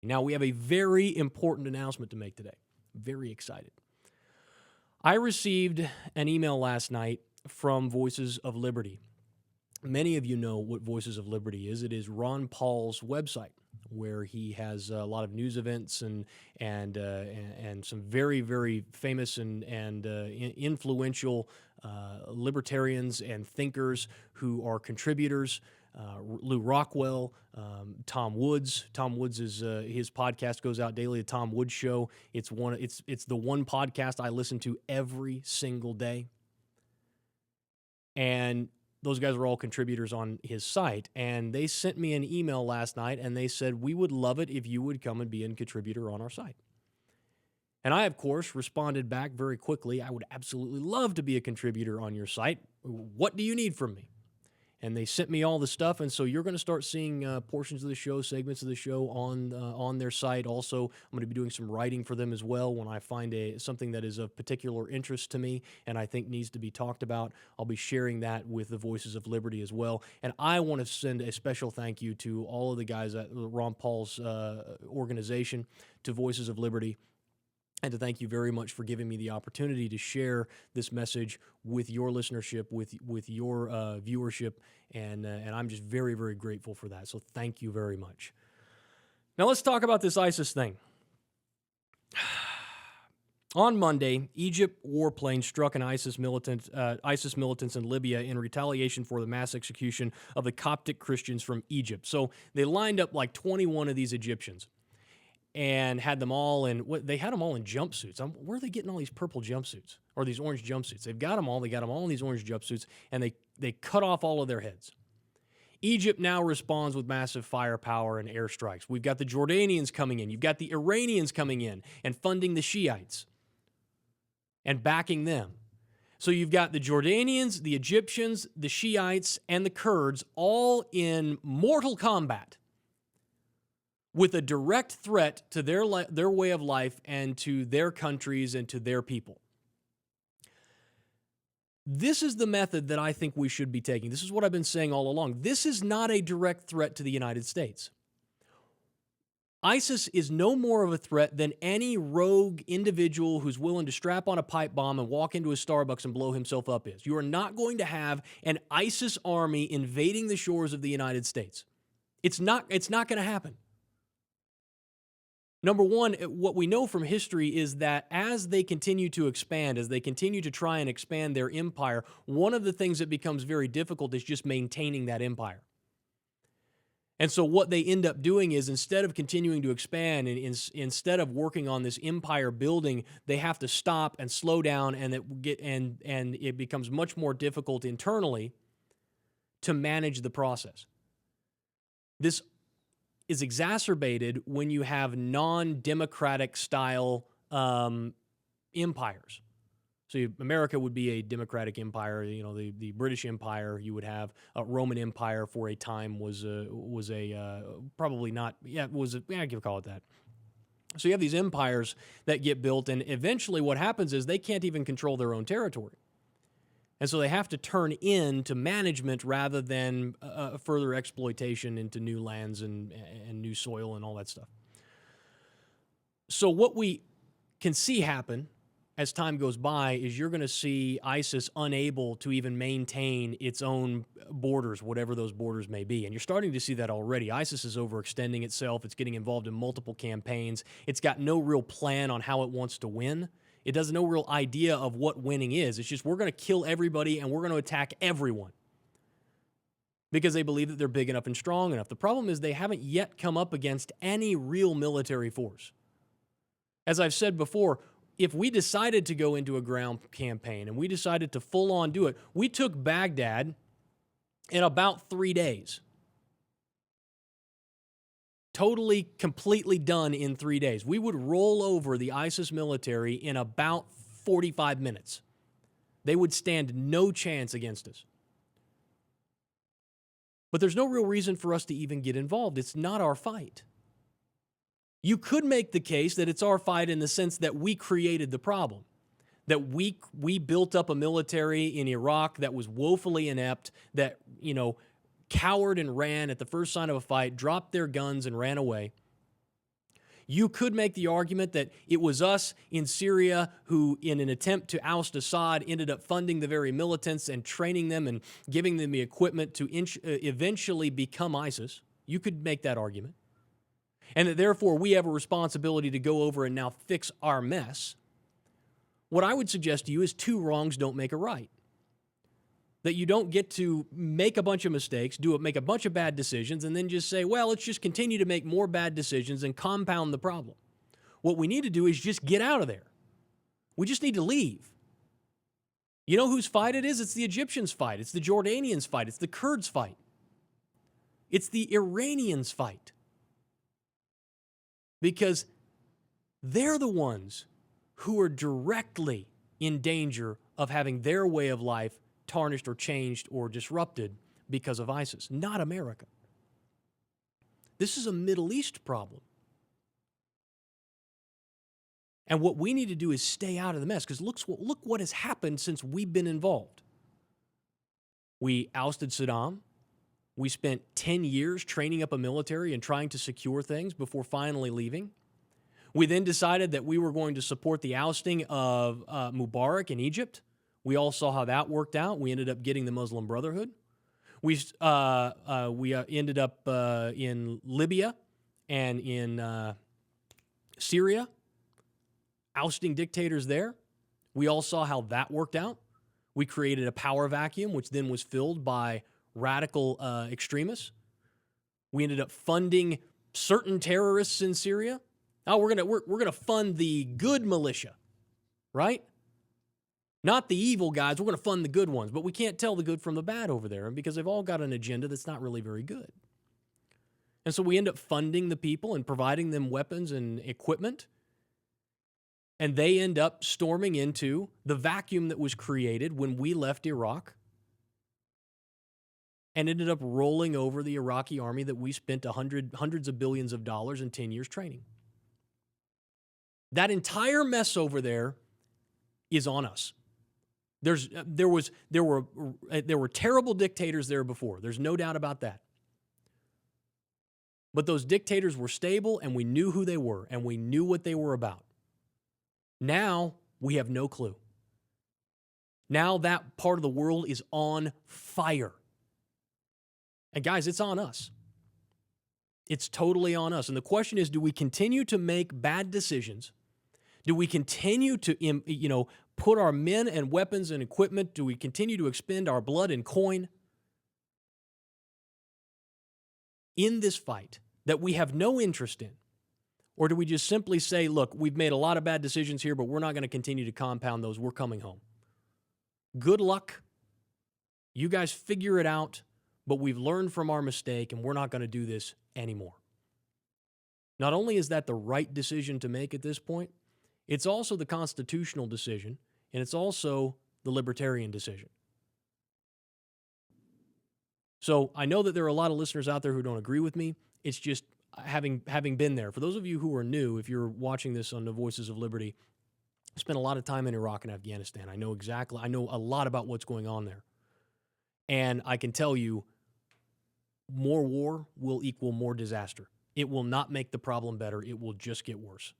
Now, we have a very important announcement to make today. Very excited. I received an email last night from Voices of Liberty. Many of you know what Voices of Liberty is. It is Ron Paul's website, where he has a lot of news events and some very, very famous and influential libertarians and thinkers who are contributors. Lou Rockwell, Tom Woods. Tom Woods is his podcast goes out daily. The Tom Woods Show. It's the one podcast I listen to every single day, and those guys are all contributors on his site. And they sent me an email last night, and they said, we would love it if you would come and be a contributor on our site. And I, of course, responded back very quickly. I would absolutely love to be a contributor on your site. What do you need from me? And they sent me all the stuff, and so you're going to start seeing portions of the show, segments of the show on their site. Also, I'm going to be doing some writing for them as well when I find something that is of particular interest to me and I think needs to be talked about. I'll be sharing that with the Voices of Liberty as well. And I want to send a special thank you to all of the guys at Ron Paul's organization, to Voices of Liberty, and to thank you very much for giving me the opportunity to share this message with your listenership, with your viewership, and I'm just very, very grateful for that. So thank you very much. Now let's talk about this ISIS thing. On Monday, Egypt warplanes struck an ISIS militants in Libya in retaliation for the mass execution of the Coptic Christians from Egypt. So they lined up like 21 of these Egyptians and had them all in jumpsuits. Where are they getting all these purple jumpsuits or these orange jumpsuits? They got them all in these orange jumpsuits, and they cut off all of their heads. Egypt now responds with massive firepower and airstrikes. We've got the Jordanians coming in. You've got the Iranians coming in and funding the Shiites and backing them. So you've got the Jordanians, the Egyptians, the Shiites, and the Kurds all in mortal combat, with a direct threat to their way of life and to their countries and to their people. This is the method that I think we should be taking. This is what I've been saying all along. This is not a direct threat to the United States. ISIS is no more of a threat than any rogue individual who's willing to strap on a pipe bomb and walk into a Starbucks and blow himself up is. You are not going to have an ISIS army invading the shores of the United States. It's not going to happen. Number one, what we know from history is that as they continue to expand, as they continue to try and expand their empire, one of the things that becomes very difficult is just maintaining that empire. And so what they end up doing is, instead of continuing to expand and instead of working on this empire building, they have to stop and slow down, and it becomes much more difficult internally to manage the process. This is exacerbated when you have non-democratic style empires. So America would be a democratic empire. You know, the British Empire. You would have a Roman Empire for a time was probably not. Yeah, I could call it that. So you have these empires that get built, and eventually what happens is they can't even control their own territory. And so they have to turn into management rather than further exploitation into new lands and new soil and all that stuff. So what we can see happen as time goes by is you're going to see ISIS unable to even maintain its own borders, whatever those borders may be. And you're starting to see that already. ISIS is overextending itself. It's getting involved in multiple campaigns. It's got no real plan on how it wants to win. It has no real idea of what winning is. It's just, we're going to kill everybody and we're going to attack everyone because they believe that they're big enough and strong enough. The problem is they haven't yet come up against any real military force. As I've said before, if we decided to go into a ground campaign and we decided to full on do it, we took Baghdad in about 3 days. Totally, completely done in 3 days. We would roll over the ISIS military in about 45 minutes. They would stand no chance against us. But there's no real reason for us to even get involved. It's not our fight. You could make the case that it's our fight in the sense that we created the problem, that we built up a military in Iraq that was woefully inept, that, cowered and ran at the first sign of a fight, dropped their guns and ran away. You could make the argument that it was us in Syria who, in an attempt to oust Assad, ended up funding the very militants and training them and giving them the equipment to eventually become ISIS. You could make that argument. And that therefore we have a responsibility to go over and now fix our mess. What I would suggest to you is two wrongs don't make a right. That you don't get to make a bunch of mistakes, make a bunch of bad decisions, and then just say, well, let's just continue to make more bad decisions and compound the problem. What we need to do is just get out of there. We just need to leave. You know whose fight it is? It's the Egyptians' fight. It's the Jordanians' fight. It's the Kurds' fight. It's the Iranians' fight. Because they're the ones who are directly in danger of having their way of life tarnished or changed or disrupted because of ISIS, not America. This is a Middle East problem. And what we need to do is stay out of the mess, because look what has happened since we've been involved. We ousted Saddam. We spent 10 years training up a military and trying to secure things before finally leaving. We then decided that we were going to support the ousting of Mubarak in Egypt. We all saw how that worked out. We ended up getting the Muslim Brotherhood. We ended up in Libya and in Syria, ousting dictators there. We all saw how that worked out. We created a power vacuum, which then was filled by radical extremists. We ended up funding certain terrorists in Syria. Now we're gonna fund the good militia, right? Not the evil guys. We're going to fund the good ones, but we can't tell the good from the bad over there because they've all got an agenda that's not really very good. And so we end up funding the people and providing them weapons and equipment, and they end up storming into the vacuum that was created when we left Iraq and ended up rolling over the Iraqi army that we spent hundreds of billions of dollars in 10 years training. That entire mess over there is on us. There were terrible dictators there before. There's no doubt about that. But those dictators were stable, and we knew who they were, and we knew what they were about. Now we have no clue. Now that part of the world is on fire. And guys, it's on us. It's totally on us. And the question is, do we continue to make bad decisions? Do we continue to, put our men and weapons and equipment? Do we continue to expend our blood and coin in this fight that we have no interest in? Or do we just simply say, look, we've made a lot of bad decisions here, but we're not going to continue to compound those. We're coming home. Good luck. You guys figure it out, but we've learned from our mistake, and we're not going to do this anymore. Not only is that the right decision to make at this point, it's also the constitutional decision, and it's also the libertarian decision. So I know that there are a lot of listeners out there who don't agree with me. It's just having been there. For those of you who are new, if you're watching this on the Voices of Liberty, I spent a lot of time in Iraq and Afghanistan. I know a lot about what's going on there. And I can tell you, more war will equal more disaster. It will not make the problem better. It will just get worse.